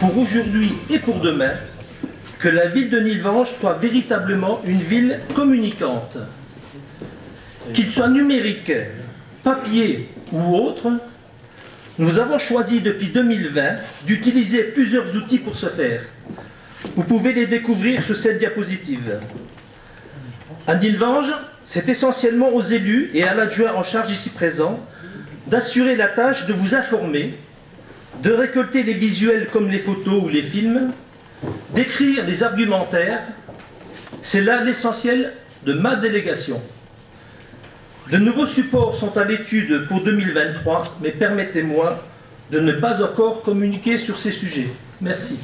pour aujourd'hui et pour demain, que la ville de Nilvange soit véritablement une ville communicante. Qu'il soit numérique, papier ou autre, nous avons choisi depuis 2020 d'utiliser plusieurs outils pour ce faire. Vous pouvez les découvrir sur cette diapositive. À Nilvange, c'est essentiellement aux élus et à l'adjoint en charge ici présent d'assurer la tâche de vous informer, de récolter les visuels comme les photos ou les films, d'écrire les argumentaires. C'est là l'essentiel de ma délégation. De nouveaux supports sont à l'étude pour 2023, mais permettez-moi de ne pas encore communiquer sur ces sujets. Merci.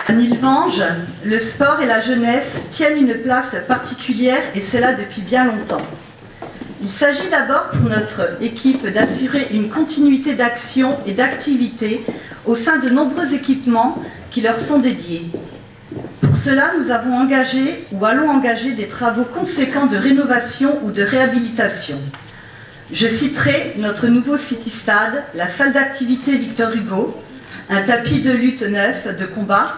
À Nilvange, le sport et la jeunesse tiennent une place particulière, et cela depuis bien longtemps. Il s'agit d'abord pour notre équipe d'assurer une continuité d'action et d'activité au sein de nombreux équipements qui leur sont dédiés. Pour cela, nous avons engagé ou allons engager des travaux conséquents de rénovation ou de réhabilitation. Je citerai notre nouveau city-stade, la salle d'activité Victor Hugo, un tapis de lutte neuf de combat,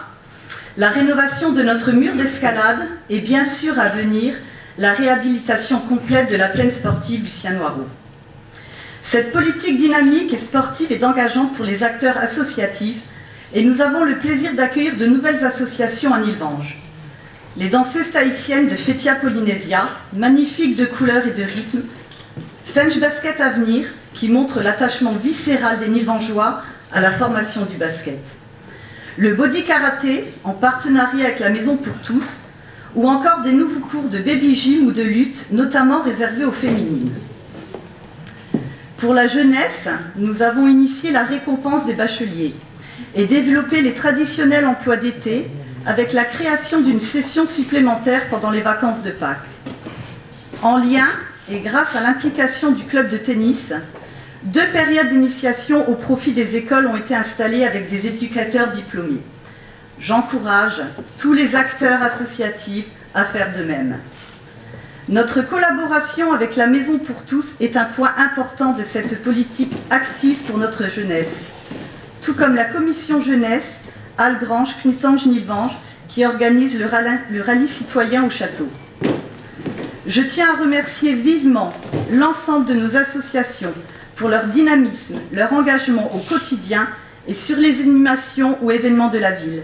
la rénovation de notre mur d'escalade et bien sûr à venir, la réhabilitation complète de la plaine sportive Lucien Noireau. Cette politique dynamique et sportive est engageante pour les acteurs associatifs et nous avons le plaisir d'accueillir de nouvelles associations à Nilvange. Les danseuses tahitiennes de Fetia Polynesia, magnifiques de couleurs et de rythme, Fench Basket Avenir, qui montre l'attachement viscéral des Nilvangeois à la formation du basket. Le Body Karaté, en partenariat avec la Maison pour tous, ou encore des nouveaux cours de baby gym ou de lutte, notamment réservés aux féminines. Pour la jeunesse, nous avons initié la récompense des bacheliers et développé les traditionnels emplois d'été avec la création d'une session supplémentaire pendant les vacances de Pâques. En lien et grâce à l'implication du club de tennis, 2 périodes d'initiation au profit des écoles ont été installées avec des éducateurs diplômés. J'encourage tous les acteurs associatifs à faire de même. Notre collaboration avec la Maison pour tous est un point important de cette politique active pour notre jeunesse, tout comme la commission jeunesse Algrange, Knutange, Nilvange qui organise le rallye citoyen au château. Je tiens à remercier vivement l'ensemble de nos associations pour leur dynamisme, leur engagement au quotidien et sur les animations ou événements de la ville.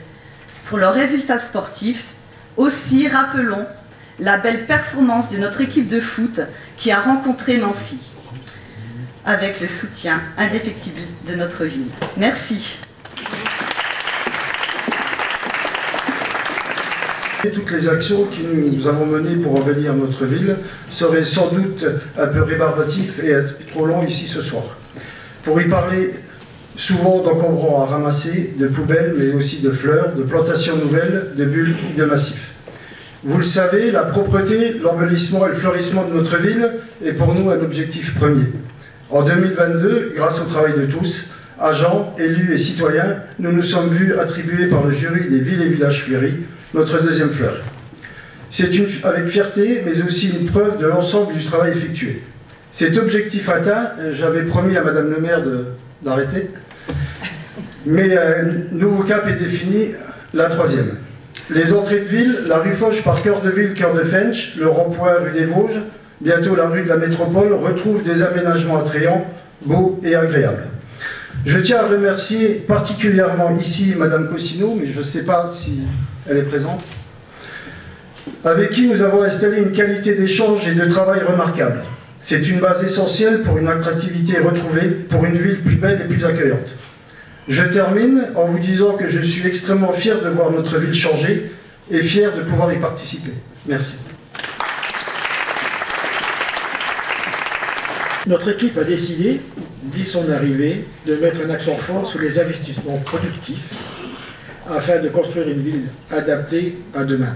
Pour leurs résultats sportifs, aussi rappelons la belle performance de notre équipe de foot qui a rencontré Nancy, avec le soutien indéfectible de notre ville. Merci. Toutes les actions que nous avons menées pour embellir notre ville seraient sans doute un peu rébarbatifs et trop longs ici ce soir. Pour y parler, souvent d'encombrants à ramasser, de poubelles, mais aussi de fleurs, de plantations nouvelles, de bulles, de massifs. Vous le savez, la propreté, l'embellissement et le fleurissement de notre ville est pour nous un objectif premier. En 2022, grâce au travail de tous, agents, élus et citoyens, nous nous sommes vus attribuer par le jury des villes et villages fleuris notre deuxième fleur. C'est avec fierté, mais aussi une preuve de l'ensemble du travail effectué. Cet objectif atteint, j'avais promis à Madame le maire d'arrêter, mais un nouveau cap est défini, la 3e. Les entrées de ville, la rue Foch par cœur de ville, cœur de Fench, le rond-point rue des Vosges, bientôt la rue de la Métropole, retrouvent des aménagements attrayants, beaux et agréables. Je tiens à remercier particulièrement ici Madame Cossineau, mais je ne sais pas si elle est présente, avec qui nous avons installé une qualité d'échange et de travail remarquable. C'est une base essentielle pour une attractivité retrouvée, pour une ville plus belle et plus accueillante. Je termine en vous disant que je suis extrêmement fier de voir notre ville changer et fier de pouvoir y participer. Merci. Notre équipe a décidé, dès son arrivée, de mettre un accent fort sur les investissements productifs afin de construire une ville adaptée à demain,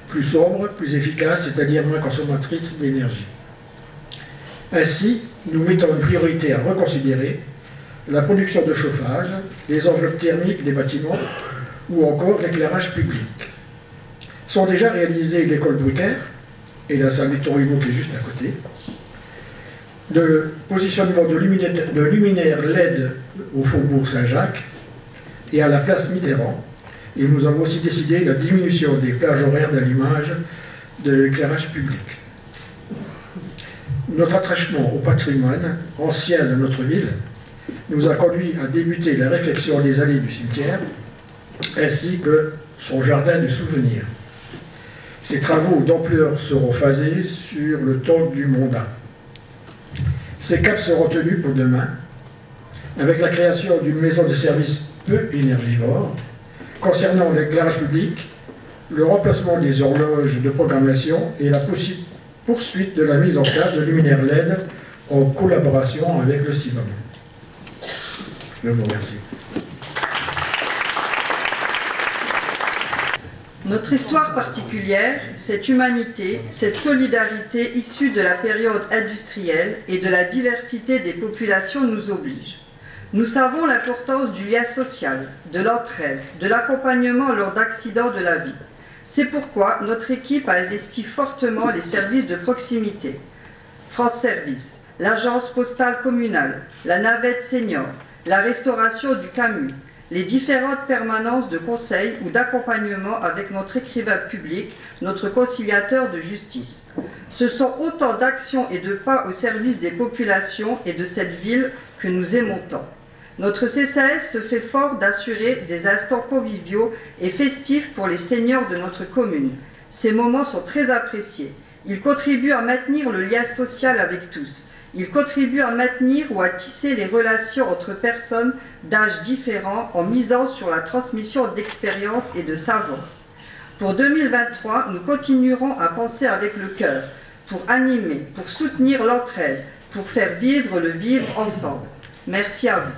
plus sobre, plus efficace, c'est-à-dire moins consommatrice d'énergie. Ainsi, nous mettons une priorité à reconsidérer la production de chauffage, les enveloppes thermiques des bâtiments ou encore l'éclairage public. Sont déjà réalisées l'école Brucker et la salle Victor Hugo qui est juste à côté. de positionnement de luminaires LED au faubourg Saint-Jacques et à la place Mitterrand. Et nous avons aussi décidé la diminution des plages horaires d'allumage de l'éclairage public. Notre attachement au patrimoine ancien de notre ville nous a conduit à débuter la réfection des allées du cimetière ainsi que son jardin de souvenirs. Ces travaux d'ampleur seront phasés sur le temps du mandat. Ces caps seront tenus pour demain, avec la création d'une maison de service peu énergivore. Concernant l'éclairage public, le remplacement des horloges de programmation et la poursuite de la mise en place de luminaires LED en collaboration avec le CIBAM. Je vous remercie. Notre histoire particulière, cette humanité, cette solidarité issue de la période industrielle et de la diversité des populations nous oblige. Nous savons l'importance du lien social, de l'entraide, de l'accompagnement lors d'accidents de la vie. C'est pourquoi notre équipe a investi fortement les services de proximité. France Service, l'agence postale communale, la navette senior, la restauration du Camus, les différentes permanences de conseil ou d'accompagnement avec notre écrivain public, notre conciliateur de justice. Ce sont autant d'actions et de pas au service des populations et de cette ville que nous aimons tant. Notre CCAS se fait fort d'assurer des instants conviviaux et festifs pour les seniors de notre commune. Ces moments sont très appréciés. Ils contribuent à maintenir le lien social avec tous. Ils contribuent à maintenir ou à tisser les relations entre personnes d'âges différents en misant sur la transmission d'expériences et de savoir. Pour 2023, nous continuerons à penser avec le cœur, pour animer, pour soutenir l'entraide, pour faire vivre le vivre ensemble. Merci à vous.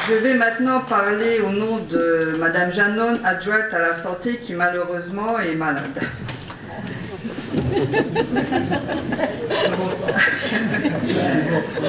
Je vais maintenant parler au nom de Madame Janon, adjointe à la santé, qui malheureusement est malade.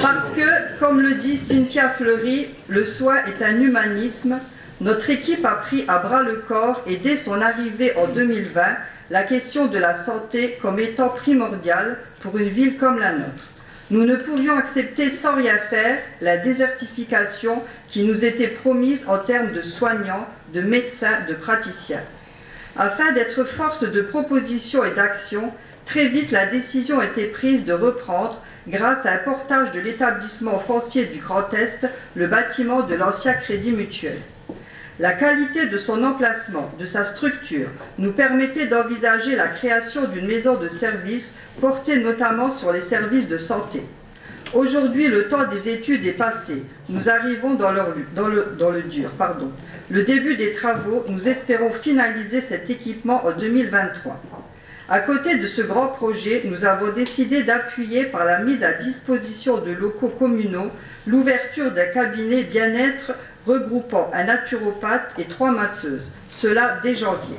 Parce que, comme le dit Cynthia Fleury, le soin est un humanisme. Notre équipe a pris à bras le corps et dès son arrivée en 2020, la question de la santé comme étant primordiale pour une ville comme la nôtre. Nous ne pouvions accepter sans rien faire la désertification qui nous était promise en termes de soignants, de médecins, de praticiens. Afin d'être force de proposition et d'action, très vite la décision a été prise de reprendre, grâce à un portage de l'établissement foncier du Grand Est, le bâtiment de l'ancien Crédit Mutuel. La qualité de son emplacement, de sa structure, nous permettait d'envisager la création d'une maison de service portée notamment sur les services de santé. Aujourd'hui, le temps des études est passé. Nous arrivons dans le dur. Le début des travaux, nous espérons finaliser cet équipement en 2023. À côté de ce grand projet, nous avons décidé d'appuyer par la mise à disposition de locaux communaux l'ouverture d'un cabinet bien-être regroupant un naturopathe et 3 masseuses, cela dès janvier.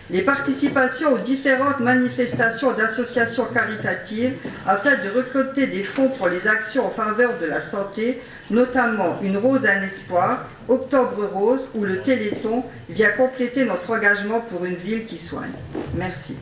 Les participations aux différentes manifestations d'associations caritatives afin de récolter des fonds pour les actions en faveur de la santé, notamment Une Rose, un Espoir, Octobre Rose ou le Téléthon, vient compléter notre engagement pour une ville qui soigne. Merci.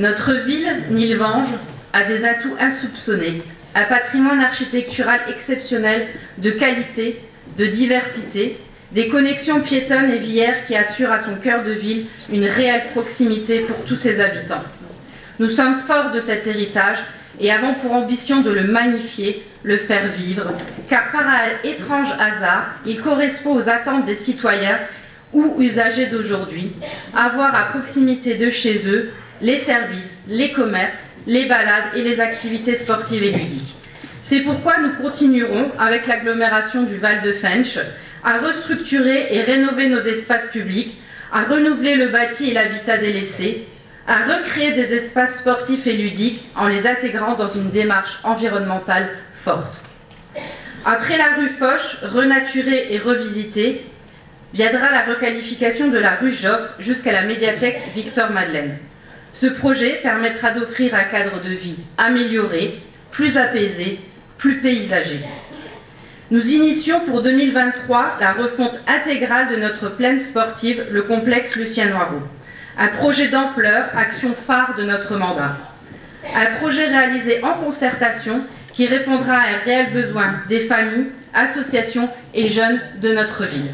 Notre ville, Nilvange, a des atouts insoupçonnés, un patrimoine architectural exceptionnel de qualité, de diversité, des connexions piétonnes et viaires qui assurent à son cœur de ville une réelle proximité pour tous ses habitants. Nous sommes forts de cet héritage et avons pour ambition de le magnifier, le faire vivre, car par un étrange hasard, il correspond aux attentes des citoyens ou usagers d'aujourd'hui, avoir à proximité de chez eux les services, les commerces, les balades et les activités sportives et ludiques. C'est pourquoi nous continuerons, avec l'agglomération du Val de Fensch, à restructurer et rénover nos espaces publics, à renouveler le bâti et l'habitat délaissé, à recréer des espaces sportifs et ludiques en les intégrant dans une démarche environnementale forte. Après la rue Foch, renaturée et revisitée, viendra la requalification de la rue Joffre jusqu'à la médiathèque Victor-Madeleine. Ce projet permettra d'offrir un cadre de vie amélioré, plus apaisé, plus paysager. Nous initions pour 2023 la refonte intégrale de notre plaine sportive, le complexe Lucien Noireau. Un projet d'ampleur, action phare de notre mandat. Un projet réalisé en concertation qui répondra à un réel besoin des familles, associations et jeunes de notre ville.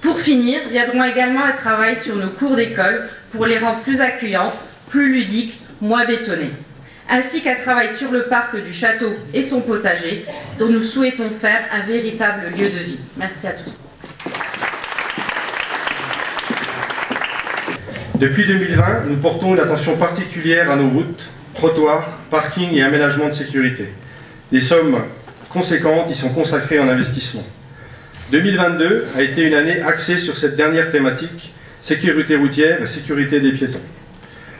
Pour finir, viendront également un travail sur nos cours d'école pour les rendre plus accueillants, plus ludiques, moins bétonnés, ainsi qu'un travail sur le parc du château et son potager, dont nous souhaitons faire un véritable lieu de vie. Merci à tous. Depuis 2020, nous portons une attention particulière à nos routes, trottoirs, parkings et aménagements de sécurité. Des sommes conséquentes y sont consacrées en investissement. 2022 a été une année axée sur cette dernière thématique, sécurité routière et sécurité des piétons.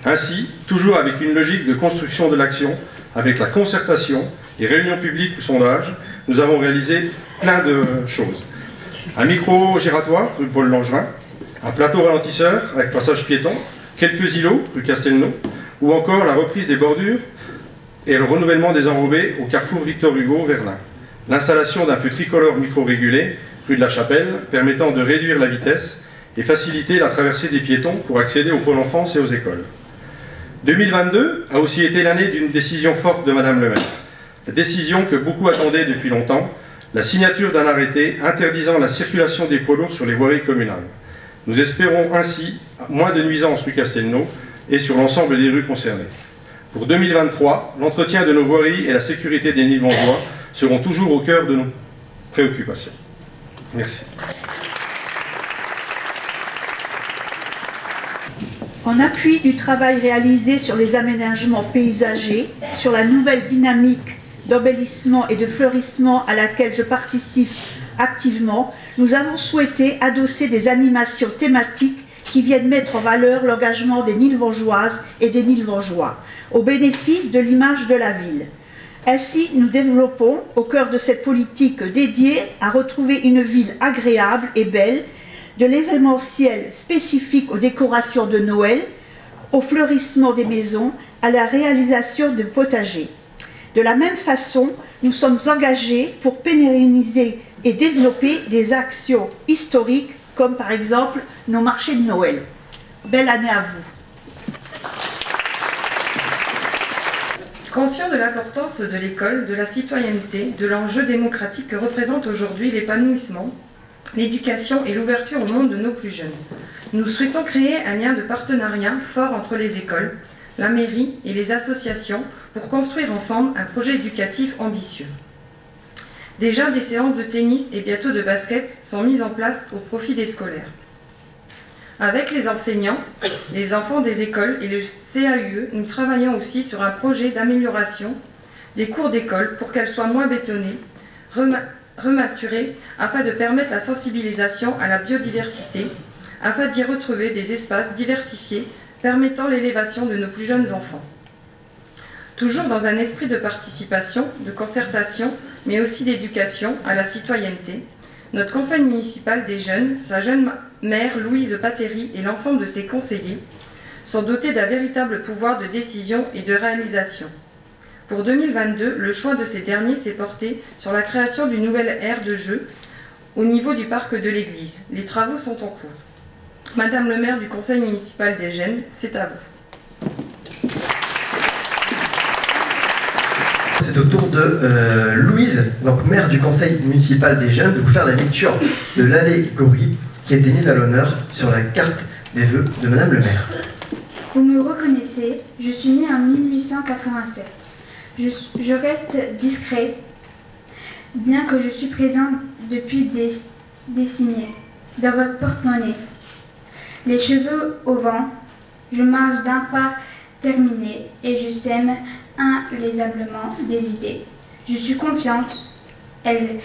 Ainsi, toujours avec une logique de construction de l'action, avec la concertation, les réunions publiques ou sondages, nous avons réalisé plein de choses. Un micro-giratoire, rue Paul Langevin, un plateau ralentisseur avec passage piéton, quelques îlots, rue Castelnau, ou encore la reprise des bordures et le renouvellement des enrobés au carrefour Victor Hugo, Verlin. L'installation d'un feu tricolore micro-régulé, rue de la Chapelle, permettant de réduire la vitesse et faciliter la traversée des piétons pour accéder au pôle enfance et aux écoles. 2022 a aussi été l'année d'une décision forte de Madame le maire. La décision que beaucoup attendaient depuis longtemps, la signature d'un arrêté interdisant la circulation des poids lourds sur les voiries communales. Nous espérons ainsi moins de nuisances rue Castelnau et sur l'ensemble des rues concernées. Pour 2023, l'entretien de nos voiries et la sécurité des Nilvangeois seront toujours au cœur de nos préoccupations. Merci. En appui du travail réalisé sur les aménagements paysagers, sur la nouvelle dynamique d'embellissement et de fleurissement à laquelle je participe activement, nous avons souhaité adosser des animations thématiques qui viennent mettre en valeur l'engagement des Nilvangeoises et des Nilvangeois, au bénéfice de l'image de la ville. Ainsi, nous développons, au cœur de cette politique dédiée à retrouver une ville agréable et belle, de l'événementiel spécifique aux décorations de Noël, au fleurissement des maisons, à la réalisation de potagers. De la même façon, nous sommes engagés pour pérenniser et développer des actions historiques, comme par exemple nos marchés de Noël. Belle année à vous. Conscient de l'importance de l'école, de la citoyenneté, de l'enjeu démocratique que représente aujourd'hui l'épanouissement, l'éducation et l'ouverture au monde de nos plus jeunes, nous souhaitons créer un lien de partenariat fort entre les écoles, la mairie et les associations pour construire ensemble un projet éducatif ambitieux. Déjà, des séances de tennis et bientôt de basket sont mises en place au profit des scolaires. Avec les enseignants, les enfants des écoles et le CAUE, nous travaillons aussi sur un projet d'amélioration des cours d'école pour qu'elles soient moins bétonnées, rematurées, afin de permettre la sensibilisation à la biodiversité, afin d'y retrouver des espaces diversifiés permettant l'élévation de nos plus jeunes enfants. Toujours dans un esprit de participation, de concertation, mais aussi d'éducation à la citoyenneté, notre conseil municipal des jeunes, sa jeune maire Louise Pateri et l'ensemble de ses conseillers sont dotés d'un véritable pouvoir de décision et de réalisation. Pour 2022, le choix de ces derniers s'est porté sur la création d'une nouvelle aire de jeu au niveau du parc de l'église. Les travaux sont en cours. Madame le maire du conseil municipal des jeunes, c'est à vous. C'est au tour de Louise, donc maire du conseil municipal des jeunes, de vous faire la lecture de l'allégorie qui a été mise à l'honneur sur la carte des vœux de Madame le maire. Vous me reconnaissez, je suis née en 1887. Je reste discret, bien que je suis présente depuis des décennies dans votre porte-monnaie. Les cheveux au vent, je marche d'un pas terminé et je sème inlassablement des idées. Je suis confiante, elles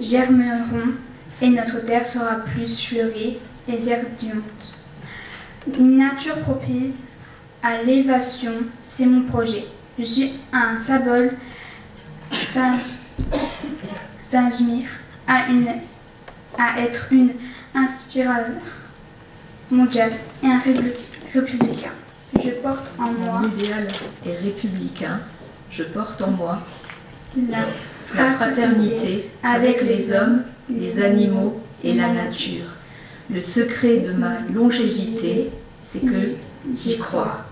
germeront et notre terre sera plus fleurie et verdante. Une nature propice à l'évasion, c'est mon projet. Je suis un symbole s'inspire à être une inspirateur mondial et un républicain. Je porte en moi mon idéal est républicain. Je porte en moi la la fraternité avec les hommes, les animaux et la nature. Le secret de ma longévité, c'est que j'y crois.